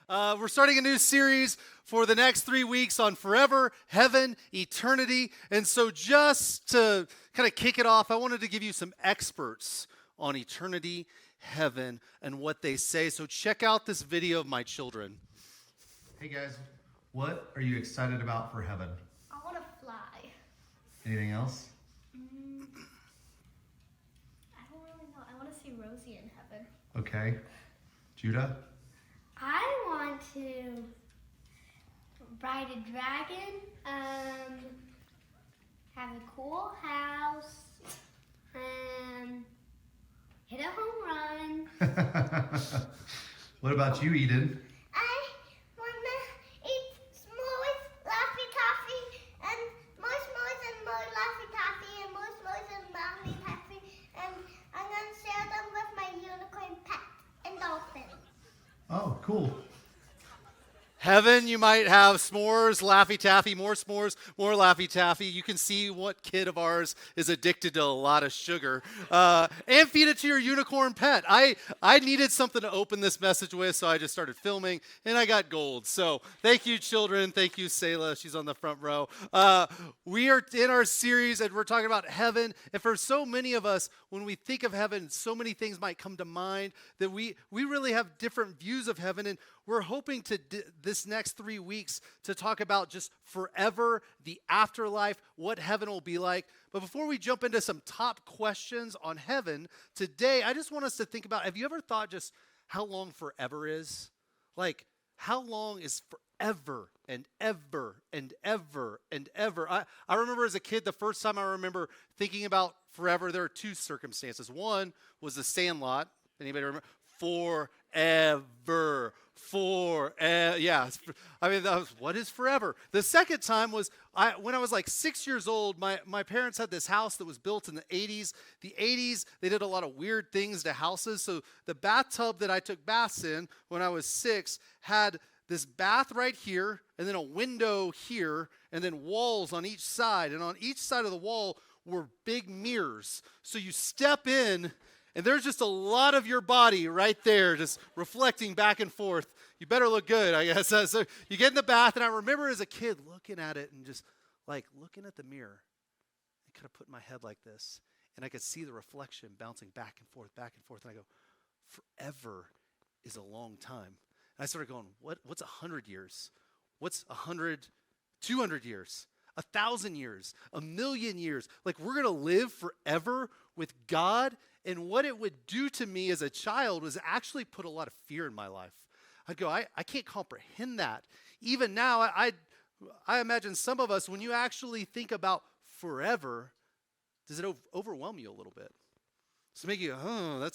We're starting a new series for the next 3 weeks on forever, heaven, eternity. And so just to kind of kick it off, I wanted to give you some experts on eternity, heaven, and what they say. So check out this video of my children. Hey guys, what are you excited about for heaven? I want to fly. Anything else? I don't really know. I want to see Rosie in heaven. Okay. Judah? I want to ride a dragon, have a cool house, hit a home run. What about you, Eden? I want to eat s'mores, Laffy Taffy, and more s'mores and more Laffy Taffy and more s'mores and Laffy Taffy, and I'm going to share them with my unicorn pet and dolphin. Oh, cool. Heaven, you might have s'mores, Laffy Taffy, more s'mores, more Laffy Taffy. You can see what kid of ours is addicted to a lot of sugar. And feed it to your unicorn pet. I needed something to open this message with, so I just started filming, and I got gold. So thank you, children. Thank you, Selah. She's on the front row. We are in our series, and we're talking about heaven. And for so many of us, when we think of heaven, so many things might come to mind that we really have different views of heaven. And we're hoping to this next 3 weeks to talk about just forever, the afterlife, what heaven will be like. But before we jump into some top questions on heaven, today I just want us to think about, have you ever thought just how long forever is? Like, how long is forever and ever and ever and ever? I remember as a kid, the first time I remember thinking about forever, there are two circumstances. One was The Sandlot. Anybody remember? Forever. Yeah. I mean, what is forever? The second time was when I was like 6 years old. My parents had this house that was built in the 80s. The 80s, they did a lot of weird things to houses. So the bathtub that I took baths in when I was 6 had this bath right here, and then a window here, and then walls on each side. And on each side of the wall were big mirrors. So you step in, and there's just a lot of your body right there, just reflecting back and forth. You better look good, I guess. So you get in the bath, and I remember as a kid looking at it and just like looking at the mirror. I kind of put my head like this, and I could see the reflection bouncing back and forth, and I go, forever is a long time. And I started going, what's 100 years? What's 100, 200 years? 1,000 years, 1,000,000 years. Like, we're going to live forever with God. And what it would do to me as a child was actually put a lot of fear in my life. I'd go, I can't comprehend that. Even now, I imagine some of us, when you actually think about forever, does it overwhelm you a little bit? Does it make you, I'm a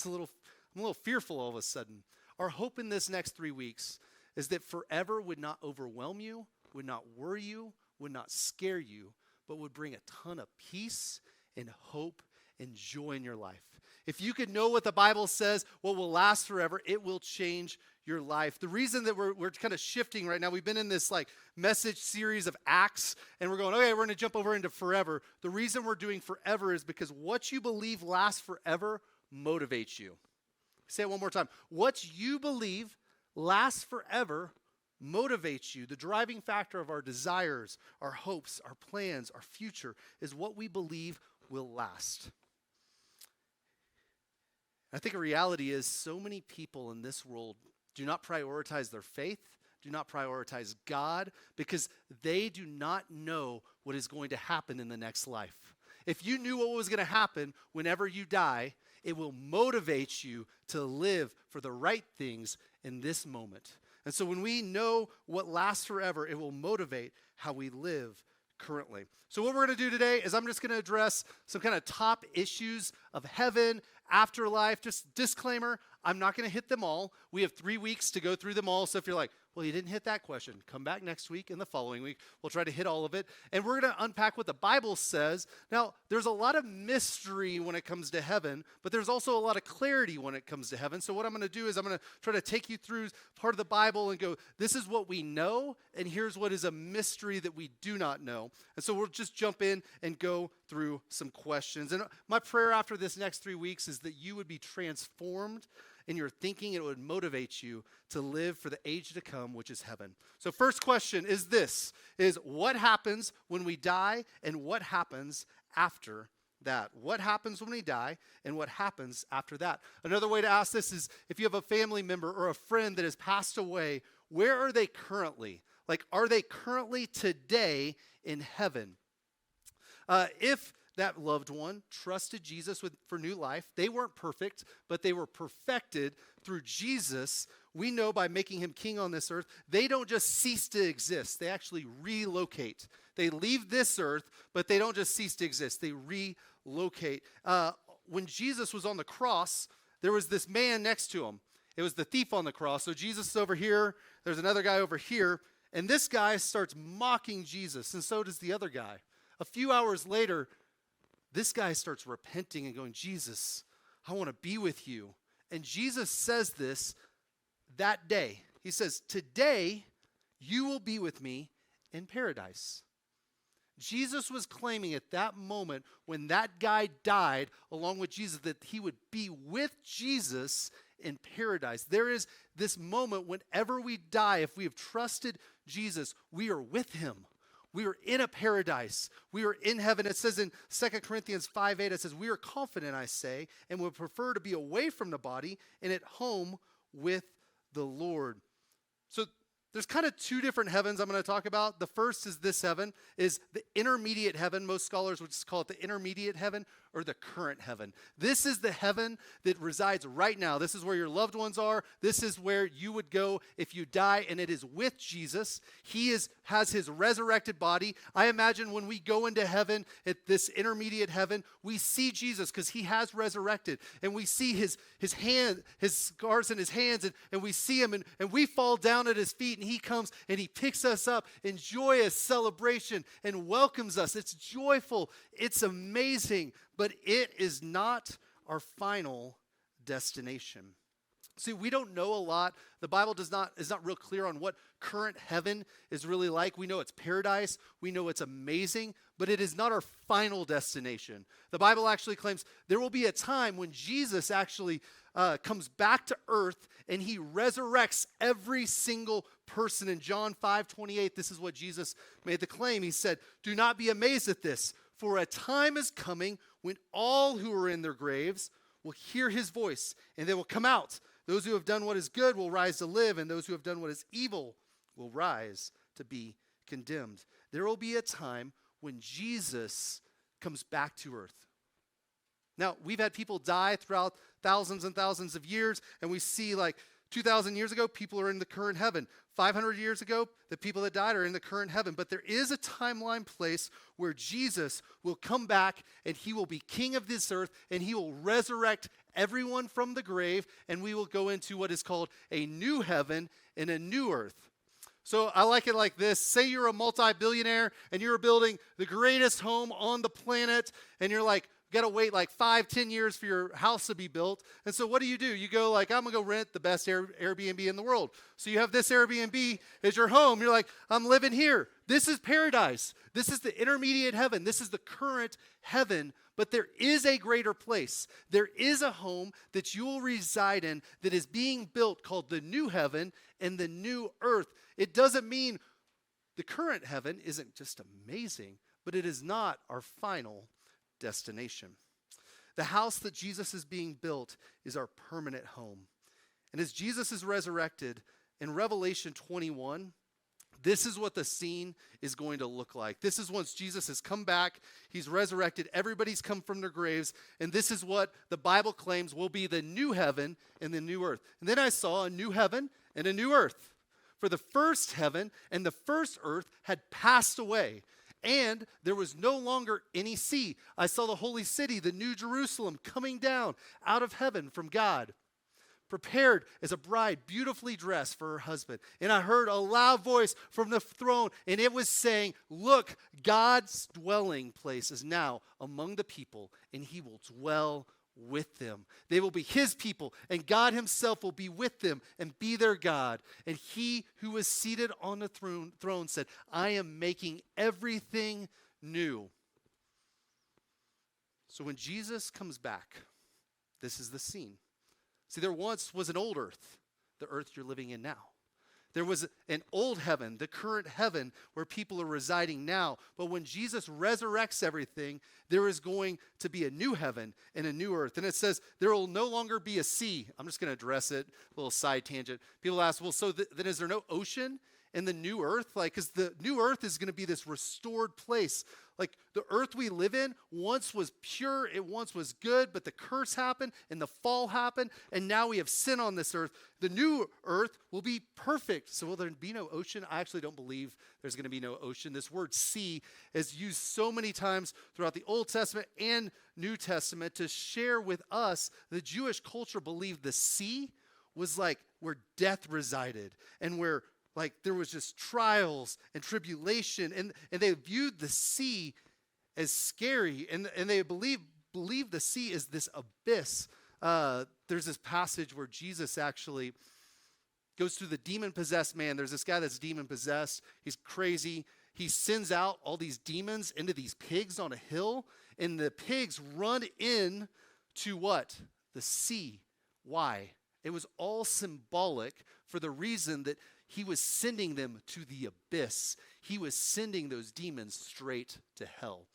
little fearful all of a sudden. Our hope in this next 3 weeks is that forever would not overwhelm you, would not worry you, would not scare you, but would bring a ton of peace and hope and joy in your life. If you could know what the Bible says, what will last forever, it will change your life. The reason that we're kind of shifting right now, we've been in this like message series of Acts, and we're going, okay, we're going to jump over into forever. The reason we're doing forever is because what you believe lasts forever motivates you. Say it one more time. What you believe lasts forever motivates you. The driving factor of our desires, our hopes, our plans, our future is what we believe will last. I think a reality is so many people in this world do not prioritize their faith, do not prioritize God, because they do not know what is going to happen in the next life. If you knew what was going to happen whenever you die, it will motivate you to live for the right things in this moment. And so when we know what lasts forever, it will motivate how we live currently. So what we're going to do today is I'm just going to address some kind of top issues of heaven, afterlife. Just disclaimer, I'm not going to hit them all. We have 3 weeks to go through them all. So if you're like, well, you didn't hit that question, come back next week and the following week. We'll try to hit all of it. And we're going to unpack what the Bible says. Now, there's a lot of mystery when it comes to heaven, but there's also a lot of clarity when it comes to heaven. So what I'm going to do is I'm going to try to take you through part of the Bible and go, this is what we know, and here's what is a mystery that we do not know. And so we'll just jump in and go through some questions. And my prayer after this next 3 weeks is that you would be transformed in your thinking. It would motivate you to live for the age to come, which is heaven. So first question is this, is what happens when we die and what happens after that? What happens when we die and what happens after that? Another way to ask this is if you have a family member or a friend that has passed away, where are they currently? Like, are they currently today in heaven? If that loved one trusted Jesus for new life, they weren't perfect, but they were perfected through Jesus. We know by making him king on this earth, they don't just cease to exist. They actually relocate. They leave this earth, but they don't just cease to exist. They relocate. When Jesus was on the cross, there was this man next to him. It was the thief on the cross. So Jesus is over here. There's another guy over here. And this guy starts mocking Jesus, and so does the other guy. A few hours later, this guy starts repenting and going, Jesus, I want to be with you. And Jesus says this that day. He says, today you will be with me in paradise. Jesus was claiming at that moment when that guy died along with Jesus that he would be with Jesus in paradise. There is this moment whenever we die, if we have trusted Jesus, we are with him. We are in a paradise. We are in heaven. It says in 2 Corinthians 5:8, it says, we are confident, I say, and would prefer to be away from the body and at home with the Lord. So there's kind of two different heavens I'm going to talk about. The first is this heaven, is the intermediate heaven. Most scholars would just call it the intermediate heaven or the current heaven. This is the heaven that resides right now. This is where your loved ones are. This is where you would go if you die, and it is with Jesus. He has his resurrected body. I imagine when we go into heaven, at this intermediate heaven, we see Jesus because he has resurrected, and we see his hand, his scars in his hands, and we see him, and we fall down at his feet, and he comes and he picks us up in joyous celebration and welcomes us. It's joyful. It's amazing. But it is not our final destination. See, we don't know a lot. The Bible is not real clear on what current heaven is really like. We know it's paradise. We know it's amazing, but it is not our final destination. The Bible actually claims there will be a time when Jesus actually comes back to earth and he resurrects every single person. In John 5:28, this is what Jesus made the claim. He said, do not be amazed at this, for a time is coming when all who are in their graves will hear his voice, and they will come out. Those who have done what is good will rise to live, and those who have done what is evil will rise to be condemned. There will be a time when Jesus comes back to earth. Now, we've had people die throughout thousands and thousands of years, and we see like 2,000 years ago, people are in the current heaven. 500 years ago, the people that died are in the current heaven. But there is a timeline place where Jesus will come back and he will be king of this earth and he will resurrect everyone from the grave, and we will go into what is called a new heaven and a new earth. So I like it like this. Say you're a multi-billionaire and you're building the greatest home on the planet, and you're like, got to wait like 5-10 years for your house to be built. And so what do? You go like, I'm going to go rent the best Airbnb in the world. So you have this Airbnb as your home. You're like, I'm living here. This is paradise. This is the intermediate heaven. This is the current heaven. But there is a greater place. There is a home that you will reside in that is being built called the new heaven and the new earth. It doesn't mean the current heaven isn't just amazing, but it is not our final destination. The house that Jesus is being built is our permanent home. And as Jesus is resurrected, in Revelation 21, this is what the scene is going to look like. This is once Jesus has come back, he's resurrected, everybody's come from their graves, and this is what the Bible claims will be the new heaven and the new earth. And then I saw a new heaven and a new earth. For the first heaven and the first earth had passed away, and there was no longer any sea. I saw the holy city, the new Jerusalem, coming down out of heaven from God, prepared as a bride beautifully dressed for her husband. And I heard a loud voice from the throne, and it was saying, look, God's dwelling place is now among the people, and he will dwell with them. They will be his people, and God himself will be with them and be their God. And he who is seated on the throne said, I am making everything new. So when Jesus comes back, this is the scene. See, there once was an old earth, the earth you're living in now. There was an old heaven, the current heaven where people are residing now. But when Jesus resurrects everything, there is going to be a new heaven and a new earth. And it says there will no longer be a sea. I'm just going to address it, a little side tangent. People ask, well, so then is there no ocean in the new earth? Like, because the new earth is going to be this restored place. Like the earth we live in once was pure, it once was good, but the curse happened and the fall happened, and now we have sin on this earth. The new earth will be perfect. So will there be no ocean? I actually don't believe there's going to be no ocean. This word sea is used so many times throughout the Old Testament and New Testament to share with us the Jewish culture believed the sea was like where death resided and where like there was just trials and tribulation, and they viewed the sea as scary, and they believe the sea is this abyss. There's this passage where Jesus actually goes through the demon-possessed man. There's this guy that's demon-possessed. He's crazy. He sends out all these demons into these pigs on a hill, and the pigs run in to what? The sea. Why? It was all symbolic for the reason that he was sending them to the abyss. He was sending those demons straight to hell.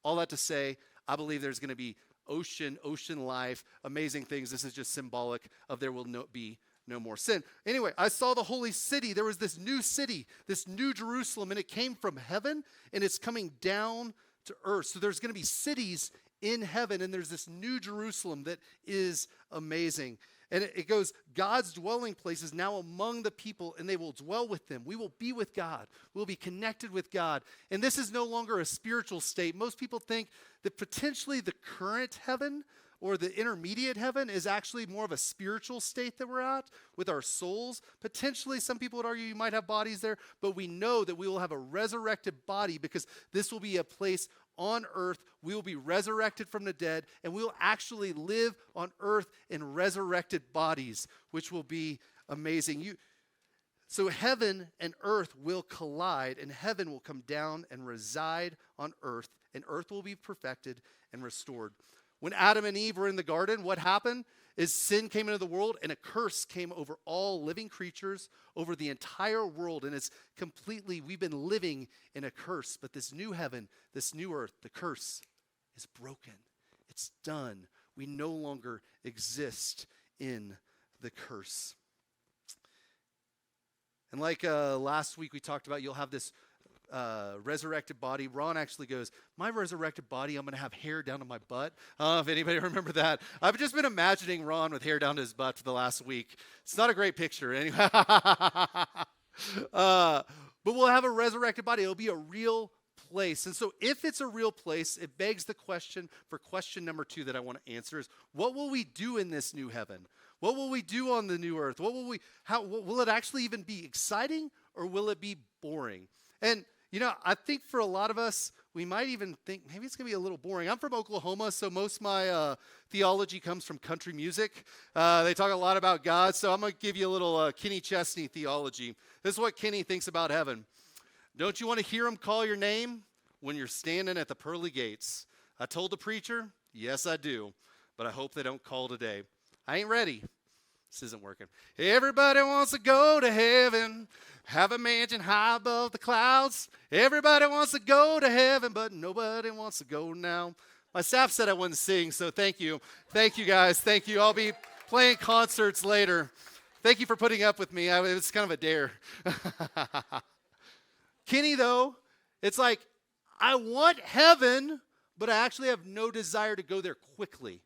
All that to say, I believe there's going to be ocean life, amazing things. This is just symbolic of there will be no more sin. Anyway, I saw the holy city. There was this new city, this new Jerusalem, and it came from heaven, and it's coming down to earth. So there's going to be cities in heaven, and there's this new Jerusalem that is amazing. And it goes, God's dwelling place is now among the people, and they will dwell with them. We will be with God. We'll be connected with God. And this is no longer a spiritual state. Most people think that potentially the current heaven or the intermediate heaven is actually more of a spiritual state that we're at with our souls. Potentially, some people would argue you might have bodies there, but we know that we will have a resurrected body because this will be a place on earth. We will be resurrected from the dead, and we will actually live on earth in resurrected bodies, which will be amazing. So heaven and earth will collide, and heaven will come down and reside on earth, and earth will be perfected and restored. When Adam and Eve were in the garden, what happened is sin came into the world, and a curse came over all living creatures, over the entire world, and it's completely, we've been living in a curse. But this new heaven, this new earth, the curse is broken. It's done. We no longer exist in the curse. And like last week we talked about, you'll have this resurrected body. Ron actually goes, my resurrected body, I'm going to have hair down to my butt. If anybody remember that. I've just been imagining Ron with hair down to his butt for the last week. It's not a great picture anyway. But we'll have a resurrected body. It'll be a real place. And so if it's a real place, it begs the question for question number 2 that I want to answer is, what will we do in this new heaven? What will we do on the new earth? Will it actually even be exciting, or will it be boring? And I think for a lot of us, we might even think maybe it's going to be a little boring. I'm from Oklahoma, so most of my theology comes from country music. They talk a lot about God, so I'm going to give you a little Kenny Chesney theology. This is what Kenny thinks about heaven. Don't you want to hear him call your name when you're standing at the pearly gates? I told the preacher, yes, I do, but I hope they don't call today. I ain't ready. This isn't working. Everybody wants to go to heaven, have a mansion high above the clouds. Everybody wants to go to heaven, but nobody wants to go now. My staff said I wouldn't sing, so thank you. Thank you, guys. Thank you. I'll be playing concerts later. Thank you for putting up with me. It's kind of a dare. Kenny, though, it's like, I want heaven, but I actually have no desire to go there quickly.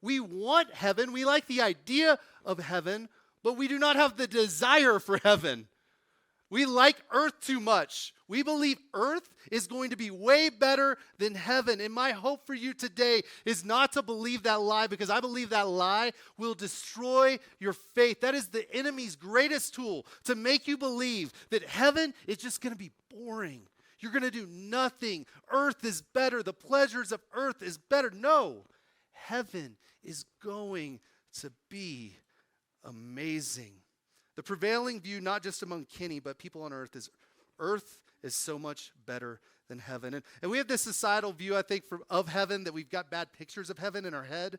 We want heaven. We like the idea of heaven, but we do not have the desire for heaven. We like earth too much. We believe earth is going to be way better than heaven. And my hope for you today is not to believe that lie, because I believe that lie will destroy your faith. That is the enemy's greatest tool, to make you believe that heaven is just going to be boring. You're going to do nothing. Earth is better. The pleasures of earth is better. No, heaven is going to be amazing. The prevailing view, not just among Kenny, but people on earth is so much better than heaven. And we have this societal view, I think, of heaven, that we've got bad pictures of heaven in our head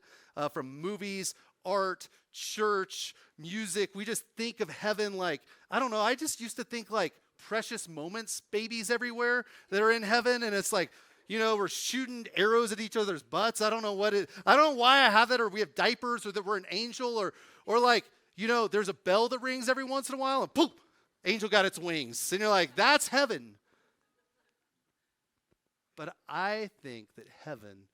from movies, art, church, music. We just think of heaven like, I don't know, I just used to think like precious moments, babies everywhere that are in heaven. And it's like, we're shooting arrows at each other's butts. I don't know why I have that, or we have diapers, or that we're an angel, or like, there's a bell that rings every once in a while and poof, angel got its wings. And you're like, that's heaven. But I think that heaven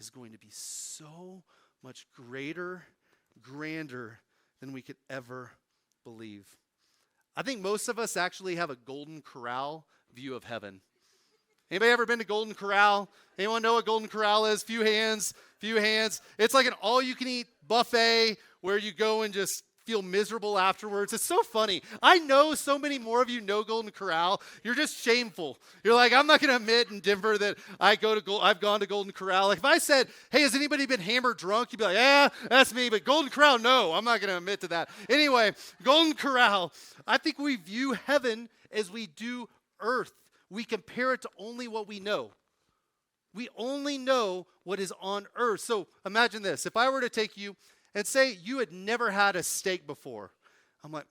is going to be so much greater, grander than we could ever believe. I think most of us actually have a Golden Corral view of heaven. Anybody ever been to Golden Corral? Anyone know what Golden Corral is? Few hands. It's like an all-you-can-eat buffet where you go and just feel miserable afterwards. It's so funny. I know so many more of you know Golden Corral. You're just shameful. You're like, I'm not going to admit in Denver that I've gone to Golden Corral. Like if I said, hey, has anybody been hammered drunk? You'd be like, yeah, that's me. But Golden Corral, no, I'm not going to admit to that. Anyway, Golden Corral, I think we view heaven as we do earth. We compare it to only what we know. We only know what is on earth. So imagine this. If I were to take you and say you had never had a steak before, I'm like,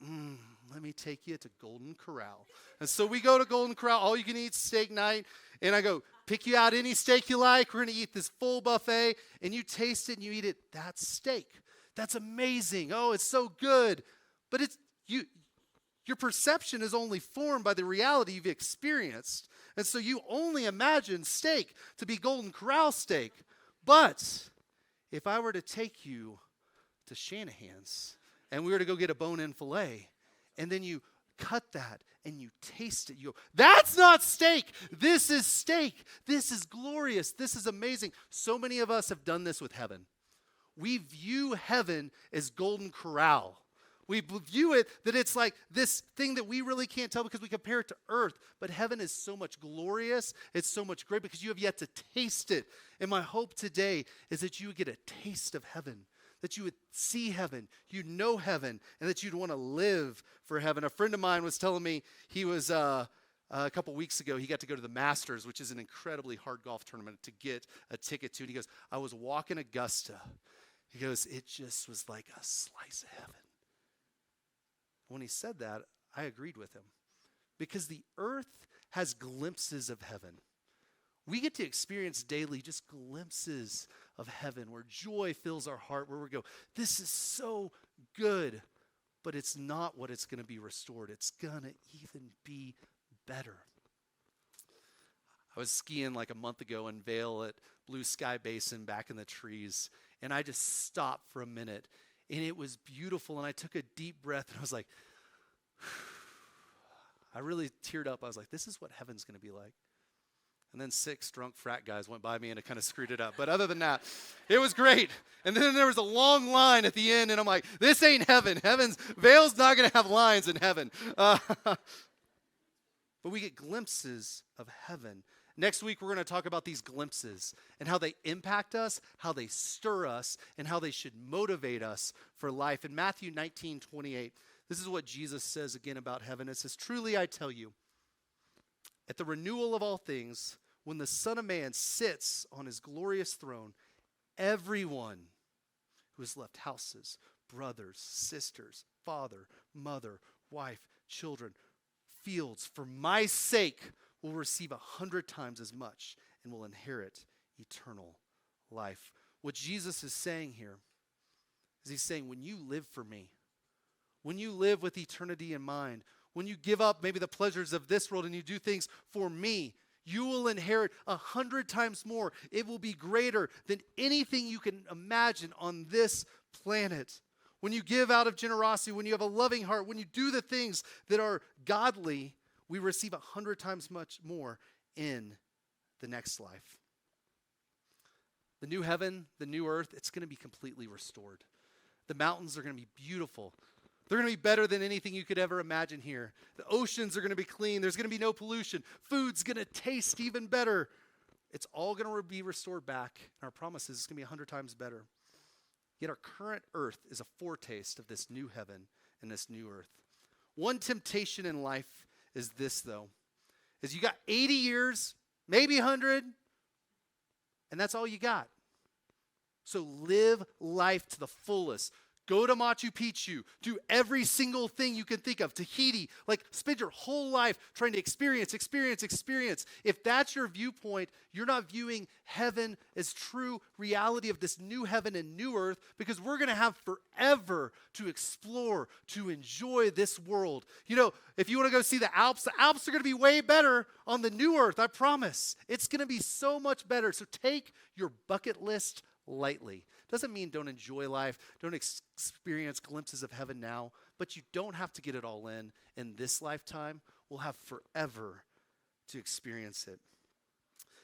let me take you to Golden Corral. And so we go to Golden Corral, all you can eat steak night. And I go, pick you out any steak you like. We're going to eat this full buffet. And you taste it and you eat it. That's steak. That's amazing. Oh, it's so good. But your perception is only formed by the reality you've experienced. And so you only imagine steak to be Golden Corral steak. But if I were to take you to Shanahan's and we were to go get a bone-in filet, and then you cut that and you taste it, you go, that's not steak. This is steak. This is glorious. This is amazing. So many of us have done this with heaven. We view heaven as Golden Corral. We view it that it's like this thing that we really can't tell because we compare it to earth. But heaven is so much glorious. It's so much great because you have yet to taste it. And my hope today is that you would get a taste of heaven, that you would see heaven, you'd know heaven, and that you'd want to live for heaven. A friend of mine was telling me he was a couple weeks ago, he got to go to the Masters, which is an incredibly hard golf tournament to get a ticket to. And he goes, I was walking Augusta. He goes, it just was like a slice of heaven. When he said that, I agreed with him. Because the earth has glimpses of heaven. We get to experience daily just glimpses of heaven where joy fills our heart, where we go, this is so good. But it's not what it's going to be restored. It's going to even be better. I was skiing like a month ago in Vail at Blue Sky Basin back in the trees. And I just stopped for a minute. And it was beautiful, and I took a deep breath, and I was like, I really teared up. I was like, this is what heaven's going to be like. And then 6 drunk frat guys went by me, and it kind of screwed it up. But other than that, it was great. And then there was a long line at the end, and I'm like, this ain't heaven. Vail's not going to have lines in heaven. But we get glimpses of heaven. Next week, we're going to talk about these glimpses and how they impact us, how they stir us, and how they should motivate us for life. In Matthew 19:28, this is what Jesus says again about heaven. It says, truly I tell you, at the renewal of all things, when the Son of Man sits on his glorious throne, everyone who has left houses, brothers, sisters, father, mother, wife, children, fields, for my sake, will receive 100 times as much and will inherit eternal life. What Jesus is saying here is he's saying, when you live for me, when you live with eternity in mind, when you give up maybe the pleasures of this world and you do things for me, you will inherit 100 times more. It will be greater than anything you can imagine on this planet. When you give out of generosity, when you have a loving heart, when you do the things that are godly, we receive 100 times much more in the next life. The new heaven, the new earth, it's going to be completely restored. The mountains are going to be beautiful. They're going to be better than anything you could ever imagine here. The oceans are going to be clean. There's going to be no pollution. Food's going to taste even better. It's all going to be restored back. And our promise is it's going to be 100 times better. Yet our current earth is a foretaste of this new heaven and this new earth. One temptation in life is this, though, is you got 80 years, maybe 100, and that's all you got. So live life to the fullest. Go to Machu Picchu. Do every single thing you can think of. Tahiti. Like, spend your whole life trying to experience. If that's your viewpoint, you're not viewing heaven as true reality of this new heaven and new earth, because we're going to have forever to explore, to enjoy this world. You know, if you want to go see the Alps are going to be way better on the new earth, I promise. It's going to be so much better. So take your bucket list lightly. Doesn't mean don't enjoy life, don't experience glimpses of heaven now, but you don't have to get it all in this lifetime. We'll have forever to experience it.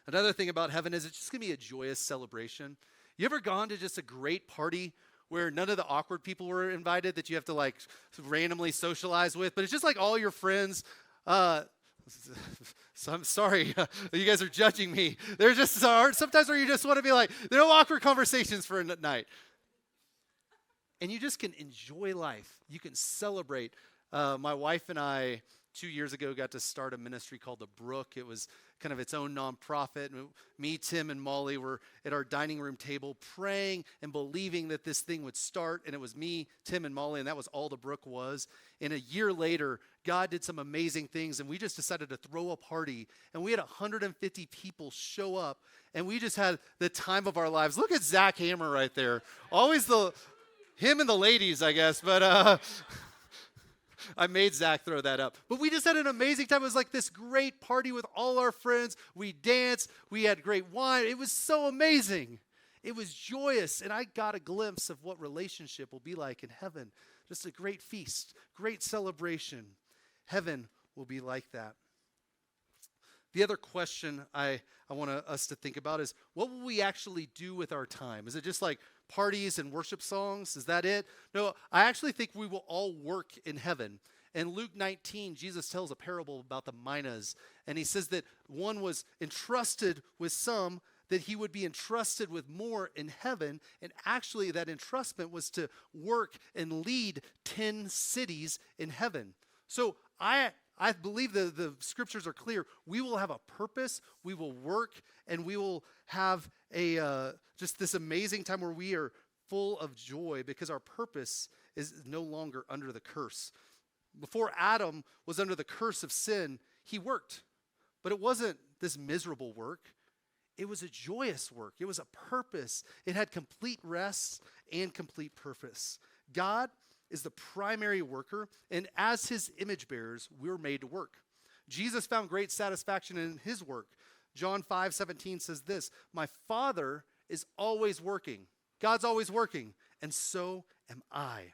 Another thing about heaven is it's just going to be a joyous celebration. You ever gone to just a great party where none of the awkward people were invited that you have to like randomly socialize with, but it's just like all your friends? So I'm sorry, you guys are judging me. There's just sometimes where you just want to be like, there are no awkward conversations for a night. And you just can enjoy life. You can celebrate. My wife and I, 2 years ago, got to start a ministry called The Brook. It was kind of its own nonprofit. Me, Tim, and Molly were at our dining room table praying and believing that this thing would start. And it was me, Tim, and Molly, and that was all The Brook was. And a year later, God did some amazing things, and we just decided to throw a party. And we had 150 people show up, and we just had the time of our lives. Look at Zach Hammer right there. Always him and the ladies, I guess, but I made Zach throw that up. But we just had an amazing time. It was like this great party with all our friends. We danced. We had great wine. It was so amazing. It was joyous. And I got a glimpse of what relationship will be like in heaven. Just a great feast, great celebration. Heaven will be like that. The other question I want us to think about is, what will we actually do with our time? Is it just like parties and worship songs? Is that it? No, I actually think we will all work in heaven. In Luke 19, Jesus tells a parable about the minas, and he says that one was entrusted with some, that he would be entrusted with more in heaven, and actually that entrustment was to work and lead 10 cities in heaven. So I believe the scriptures are clear. We will have a purpose, we will work, and we will have just this amazing time where we are full of joy because our purpose is no longer under the curse. Before Adam was under the curse of sin, he worked. But it wasn't this miserable work. It was a joyous work. It was a purpose. It had complete rest and complete purpose. God is the primary worker, and as his image bearers, we're made to work. Jesus found great satisfaction in his work. John 5:17 says this, "My Father is always working." God's always working, and so am I.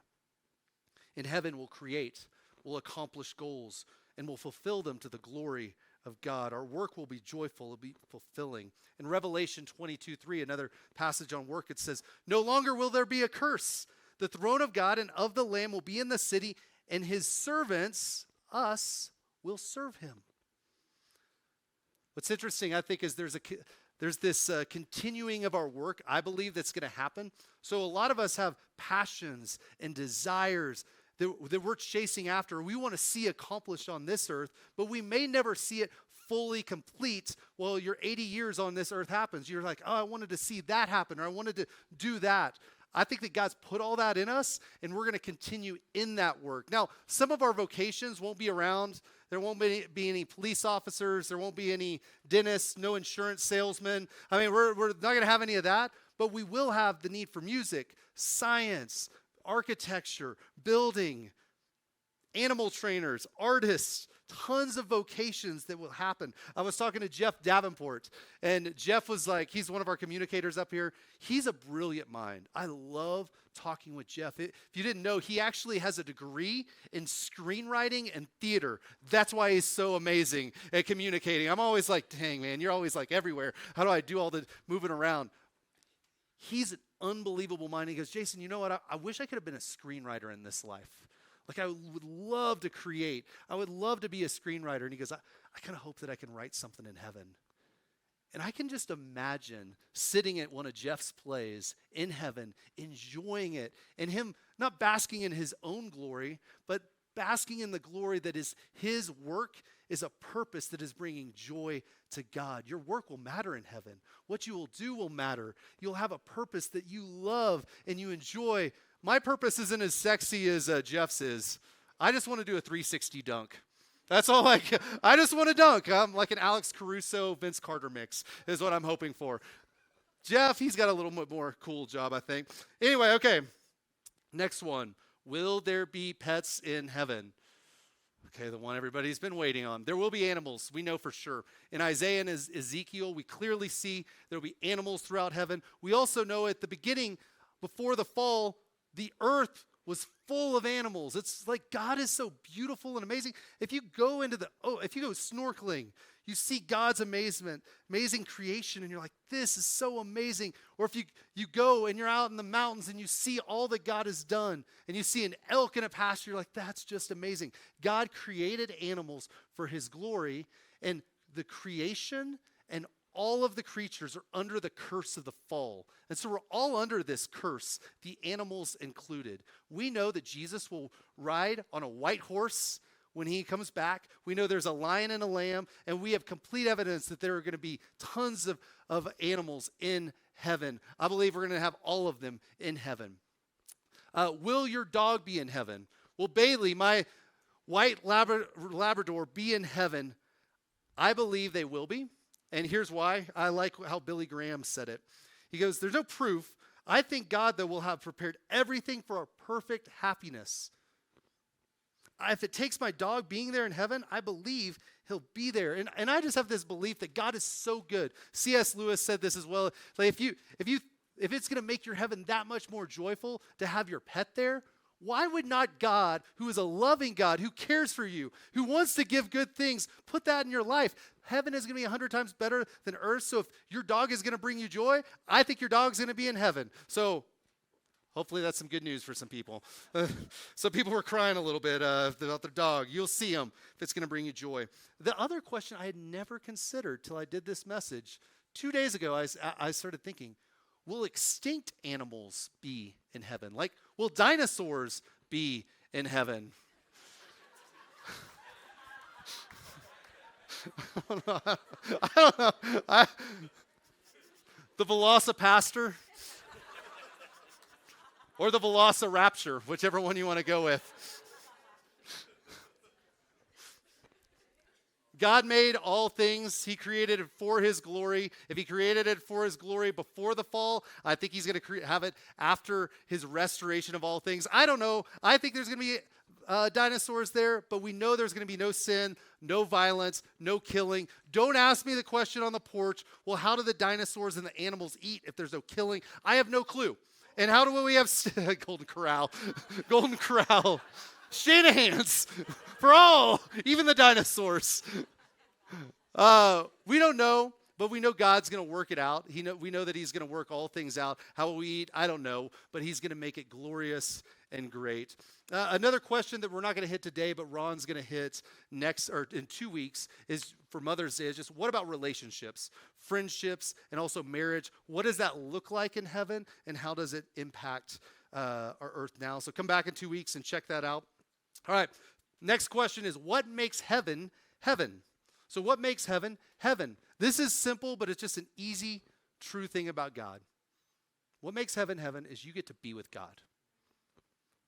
In heaven, we'll create, we'll accomplish goals, and we'll fulfill them to the glory of God. Our work will be joyful, it'll be fulfilling. In Revelation 22:3, another passage on work, it says, "No longer will there be a curse. The throne of God and of the Lamb will be in the city, and his servants, us, will serve him." What's interesting, I think, is there's this continuing of our work, I believe, that's going to happen. So a lot of us have passions and desires that we're chasing after, we want to see accomplished on this earth, but we may never see it fully complete while your 80 years on this earth happens. You're like, oh, I wanted to see that happen, or I wanted to do that. I think that God's put all that in us, and we're going to continue in that work. Now, some of our vocations won't be around. There won't be any police officers. There won't be any dentists, no insurance salesmen. I mean, we're not going to have any of that, but we will have the need for music, science, architecture, building, animal trainers, artists, tons of vocations that will happen. I was talking to Jeff Davenport, and Jeff was like, he's one of our communicators up here. He's a brilliant mind. I love talking with Jeff. If you didn't know, he actually has a degree in screenwriting and theater. That's why he's so amazing at communicating. I'm always like, dang, man, you're always like everywhere. How do I do all the moving around? He's an unbelievable mind. He goes, Jason, you know what? I wish I could have been a screenwriter in this life. Like, I would love to create. I would love to be a screenwriter. And he goes, I kind of hope that I can write something in heaven. And I can just imagine sitting at one of Jeff's plays in heaven, enjoying it, and him not basking in his own glory, but basking in the glory that is his work is a purpose that is bringing joy to God. Your work will matter in heaven. What you will do will matter. You'll have a purpose that you love and you enjoy. my purpose isn't as sexy as Jeff's is. I just want to do a 360 dunk. That's all I just want to dunk. I'm like an Alex Caruso, Vince Carter mix is what I'm hoping for. Jeff, he's got a little bit more cool job, I think. Anyway, okay. Next one. Will there be pets in heaven? Okay, the one everybody's been waiting on. There will be animals, we know for sure. In Isaiah and Ezekiel, we clearly see there will be animals throughout heaven. We also know at the beginning, before the fall, the earth was full of animals. It's like God is so beautiful and amazing. If you go snorkeling, you see God's amazing creation, and you're like, this is so amazing. Or if you go and you're out in the mountains and you see all that God has done, and you see an elk in a pasture, you're like, that's just amazing. God created animals for his glory, and the creation and all of the creatures are under the curse of the fall. And so we're all under this curse, the animals included. We know that Jesus will ride on a white horse when he comes back. We know there's a lion and a lamb, and we have complete evidence that there are going to be tons of animals in heaven. I believe we're going to have all of them in heaven. Will your dog be in heaven? Will Bailey, my white Labrador, be in heaven? I believe they will be. And here's why. I like how Billy Graham said it. He goes, there's no proof. I think God, though, will have prepared everything for our perfect happiness. If it takes my dog being there in heaven, I believe he'll be there. And I just have this belief that God is so good. C.S. Lewis said this as well. Like if it's going to make your heaven that much more joyful to have your pet there, why would not God, who is a loving God, who cares for you, who wants to give good things, put that in your life? Heaven is going to be 100 times better than earth. So if your dog is going to bring you joy, I think your dog's going to be in heaven. So hopefully that's some good news for some people. Some people were crying a little bit about their dog. You'll see them if it's going to bring you joy. The other question I had never considered till I did this message, 2 days ago, I started thinking, will extinct animals be in heaven? Like, will dinosaurs be in heaven? I don't know. The Velocipastor or the Velociraptor, whichever one you want to go with. God made all things. He created it for his glory. If he created it for his glory before the fall, I think he's going to have it after his restoration of all things. I don't know. I think there's going to be dinosaurs there, but we know there's going to be no sin, no violence, no killing. Don't ask me the question on the porch, well, how do the dinosaurs and the animals eat if there's no killing? I have no clue. And how do we have Golden Corral? Golden Corral. Shanahan's for all, even the dinosaurs. We don't know, but we know God's going to work it out. We know that he's going to work all things out. How will we eat? I don't know, but he's going to make it glorious and great. Another question that we're not going to hit today, but Ron's going to hit next or in 2 weeks is for Mother's Day. Is just what about relationships, friendships, and also marriage? What does that look like in heaven, and how does it impact our earth now? So come back in 2 weeks and check that out. All right, next question is, what makes heaven, heaven? So what makes heaven, heaven? This is simple, but it's just an easy, true thing about God. What makes heaven, heaven is you get to be with God.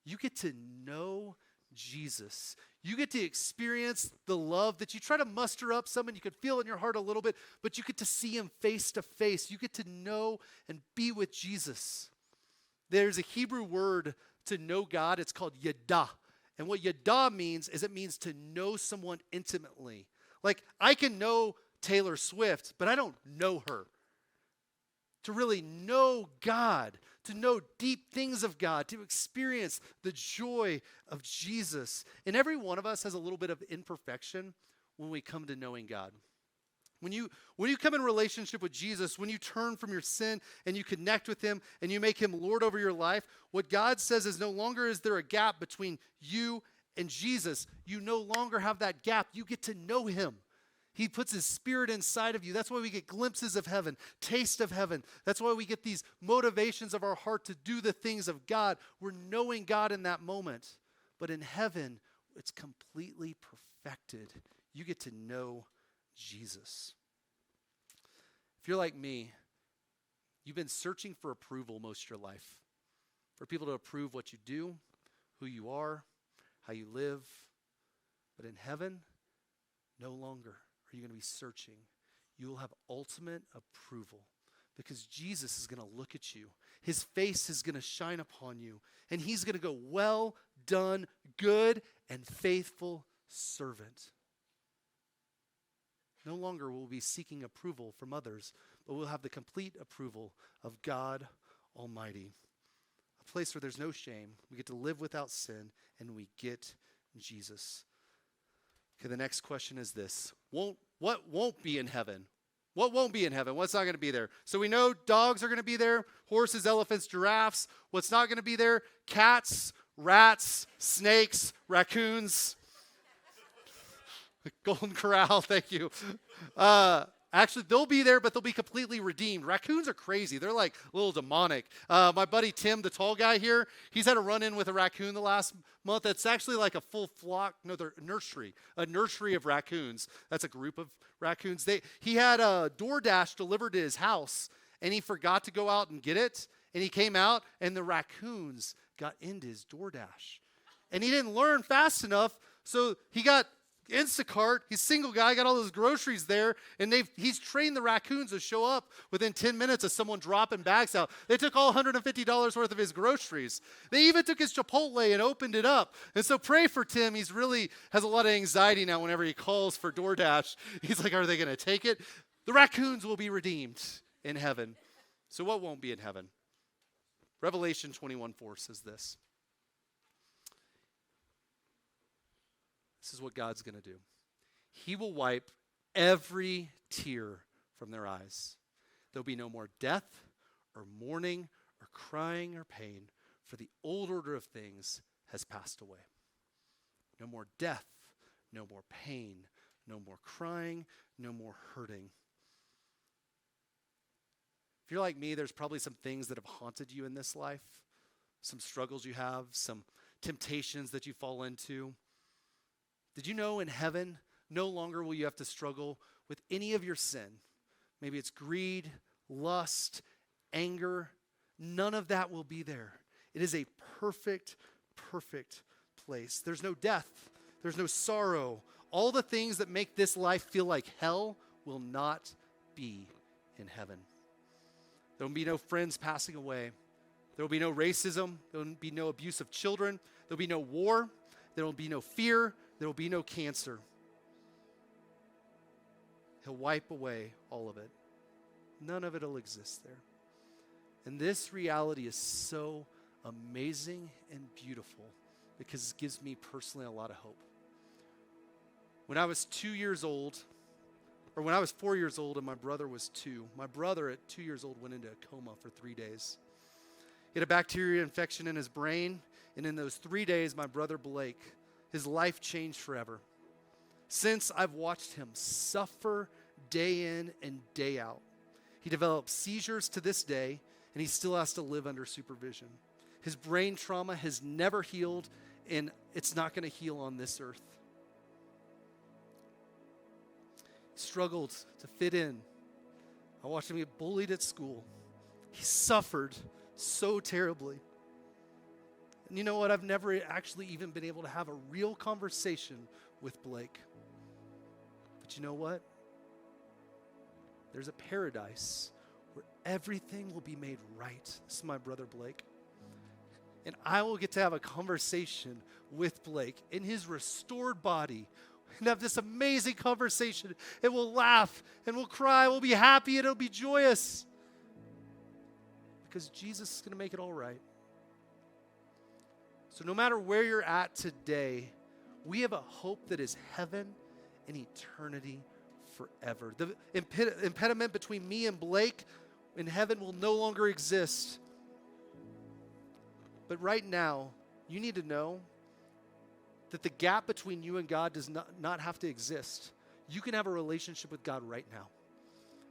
You get to know Jesus. You get to experience the love that you try to muster up some, and you could feel in your heart a little bit, but you get to see him face to face. You get to know and be with Jesus. There's a Hebrew word to know God. It's called yada. And what yada means is it means to know someone intimately. Like, I can know Taylor Swift, but I don't know her. To really know God, to know deep things of God, to experience the joy of Jesus. And every one of us has a little bit of imperfection when we come to knowing God. When you come in relationship with Jesus, when you turn from your sin and you connect with him and you make him Lord over your life, what God says is no longer is there a gap between you and Jesus. You no longer have that gap. You get to know him. He puts his spirit inside of you. That's why we get glimpses of heaven, taste of heaven. That's why we get these motivations of our heart to do the things of God. We're knowing God in that moment. But in heaven, it's completely perfected. You get to know Jesus. If you're like me, you've been searching for approval most of your life. for people to approve what you do, who you are, how you live. But in heaven, no longer are you going to be searching. You will have ultimate approval because Jesus is going to look at you. His face is going to shine upon you, and he's going to go, well done, good and faithful servant. No longer will we be seeking approval from others, but we'll have the complete approval of God Almighty. A place where there's no shame. We get to live without sin, and we get Jesus. Okay, the next question is this. What won't be in heaven? What won't be in heaven? What's not going to be there? So we know dogs are going to be there, horses, elephants, giraffes. What's not going to be there? Cats, rats, snakes, raccoons. Golden Corral, thank you. Actually, they'll be there, but they'll be completely redeemed. Raccoons are crazy. They're like a little demonic. My buddy Tim, the tall guy here, he's had a run-in with a raccoon the last month. It's actually like a full flock, no, they're a nursery of raccoons. That's a group of raccoons. He had a DoorDash delivered to his house, and he forgot to go out and get it. And he came out, and the raccoons got into his DoorDash. And he didn't learn fast enough, so he got Instacart. He's a single guy, got all those groceries there, and he's trained the raccoons to show up within 10 minutes of someone dropping bags out. They took all $150 worth of his groceries. They even took his Chipotle and opened it up. And so pray for Tim. He's really has a lot of anxiety now whenever he calls for DoorDash. He's like, are they going to take it? The raccoons will be redeemed in heaven. So what won't be in heaven? Revelation 21:4 says this. This is what God's going to do. He will wipe every tear from their eyes. There'll be no more death or mourning or crying or pain, for the old order of things has passed away. No more death, no more pain, no more crying, no more hurting. If you're like me, there's probably some things that have haunted you in this life, some struggles you have, some temptations that you fall into. Did you know in heaven, no longer will you have to struggle with any of your sin? Maybe it's greed, lust, anger. None of that will be there. It is a perfect, perfect place. There's no death. There's no sorrow. All the things that make this life feel like hell will not be in heaven. There will be no friends passing away. There will be no racism. There will be no abuse of children. There will be no war. There will be no fear. There will be no cancer. He'll wipe away all of it. None of it will exist there. And this reality is so amazing and beautiful because it gives me personally a lot of hope. When I was 2 years old, or when I was 4 years old and my brother was 2, my brother at 2 years old went into a coma for 3 days. He had a bacteria infection in his brain, and in those 3 days, my brother Blake, his life changed forever. Since I've watched him suffer day in and day out. He developed seizures to this day, and he still has to live under supervision. His brain trauma has never healed, and it's not going to heal on this earth. He struggled to fit in. I watched him get bullied at school. He suffered so terribly. And you know what? I've never actually even been able to have a real conversation with Blake. But you know what? There's a paradise where everything will be made right. This is my brother Blake. And I will get to have a conversation with Blake in his restored body and have this amazing conversation. And we'll laugh and we'll cry. We'll be happy and it'll be joyous. Because Jesus is going to make it all right. So no matter where you're at today, we have a hope that is heaven and eternity forever. The impediment between me and Blake in heaven will no longer exist. But right now, you need to know that the gap between you and God does not have to exist. You can have a relationship with God right now.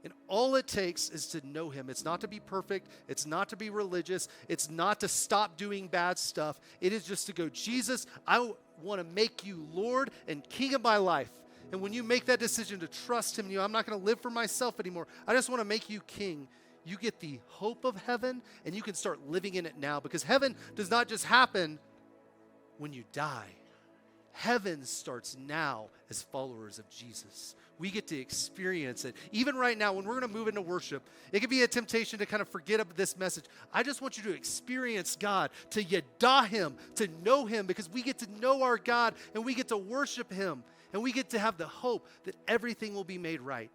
And all it takes is to know him. It's not to be perfect. It's not to be religious. It's not to stop doing bad stuff. It is just to go, Jesus, I want to make you Lord and King of my life. And when you make that decision to trust him, I'm not going to live for myself anymore. I just want to make you King. You get the hope of heaven, and you can start living in it now, because heaven does not just happen when you die. Heaven starts now as followers of Jesus. We get to experience it. Even right now, when we're going to move into worship, it can be a temptation to kind of forget about this message. I just want you to experience God, to yada Him, to know Him, because we get to know our God, and we get to worship Him, and we get to have the hope that everything will be made right.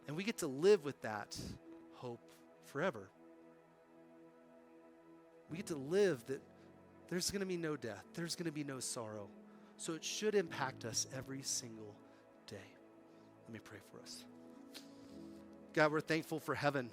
And we get to live with that hope forever. We get to live that there's going to be no death. There's going to be no sorrow. So it should impact us every single day. Let me pray for us. God, we're thankful for heaven.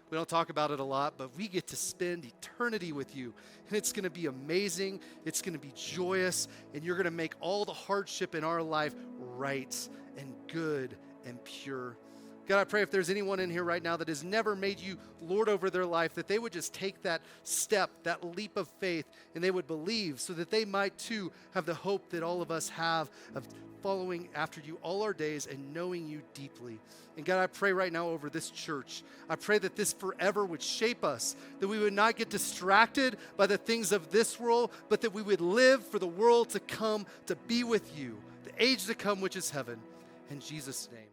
We don't talk about it a lot, but we get to spend eternity with you. And it's going to be amazing. It's going to be joyous. And you're going to make all the hardship in our life right and good and pure. God, I pray if there's anyone in here right now that has never made you Lord over their life, that they would just take that step, that leap of faith, and they would believe, so that they might too have the hope that all of us have of following after you all our days and knowing you deeply. And God, I pray right now over this church. I pray that this forever would shape us, that we would not get distracted by the things of this world, but that we would live for the world to come, to be with you, the age to come, which is heaven. In Jesus' name.